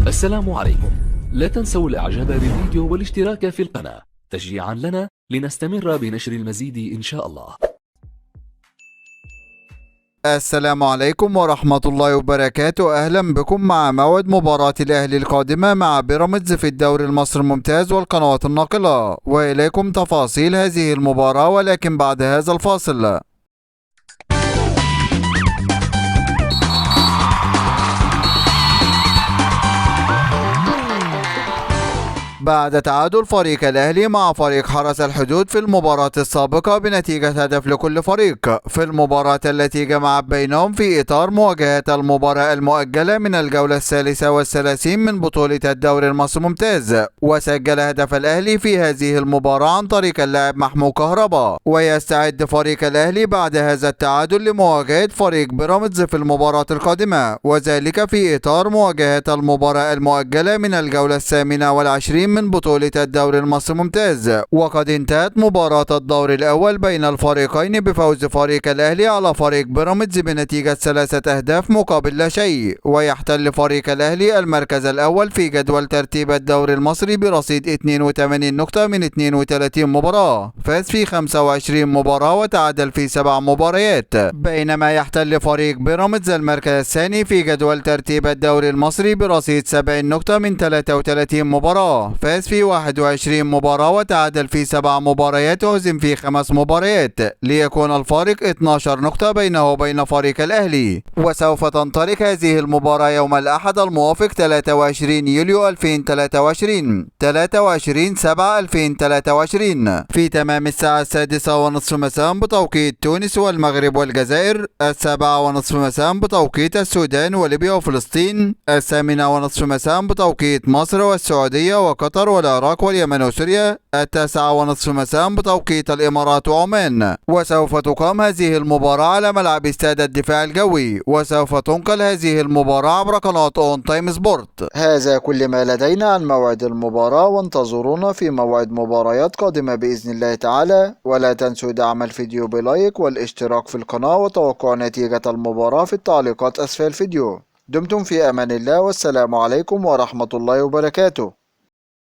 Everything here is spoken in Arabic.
السلام عليكم. لا تنسوا الاعجاب بالفيديو والاشتراك في القناة تشجيعا لنا لنستمر بنشر المزيد إن شاء الله. السلام عليكم ورحمة الله وبركاته. أهلا بكم مع موعد مباراة الأهلي القادمة مع بيراميدز في الدوري المصري الممتاز والقنوات الناقلة، وإليكم تفاصيل هذه المباراة ولكن بعد هذا الفاصل. بعد تعادل فريق الأهلي مع فريق حرس الحدود في المباراة السابقة بنتيجة هدف لكل فريق في المباراة التي جمعت بينهم في إطار مواجهة المباراة المؤجلة من الجولة الثالثة والثلاثين من بطولة الدوري المصري الممتاز، وسجل هدف الأهلي في هذه المباراة عن طريق اللاعب محمود كهربا، ويستعد فريق الأهلي بعد هذا التعادل لمواجهة فريق بيراميدز في المباراة القادمة، وذلك في إطار مواجهة المباراة المؤجلة من الجولة الثامنة والعشرين من بطولة الدوري المصري الممتاز. وقد انتهت مباراة الدور الأول بين الفريقين بفوز فريق الأهلي على فريق بيراميدز بنتيجة 3 أهداف مقابل لا شيء، ويحتل فريق الأهلي المركز الأول في جدول ترتيب الدوري المصري برصيد 82 نقطة من 32 مباراة، فاز في 25 مباراة وتعادل في 7 مباريات، بينما يحتل فريق بيراميدز المركز الثاني في جدول ترتيب الدوري المصري برصيد 70 نقطة من 33 مباراة، فاز في 21 مباراة وتعادل في 7 مباريات وهزم في 5 مباريات، ليكون الفارق 12 نقطة بينه وبين فريق الأهلي. وسوف تنطلق هذه المباراة يوم الأحد الموافق 23 يوليو 2023 23/7/2023 في تمام الساعة 6:30 مساء بتوقيت تونس والمغرب والجزائر، 7:30 مساء بتوقيت السودان وليبيا وفلسطين، 8:30 مساء بتوقيت مصر والسعودية وقطر والعراق واليمن وسوريا، 9:30 مساء بتوقيت الإمارات وعمان. وسوف تقام هذه المباراة على ملعب استاد الدفاع الجوي، وسوف تنقل هذه المباراة عبر قناة اون تايم سبورت. هذا كل ما لدينا عن موعد المباراة، وانتظرونا في موعد مباريات قادمة بإذن الله تعالى، ولا تنسوا دعم الفيديو بلايك والاشتراك في القناة وتوقع نتيجة المباراة في التعليقات أسفل الفيديو. دمتم في أمان الله، والسلام عليكم ورحمة الله وبركاته.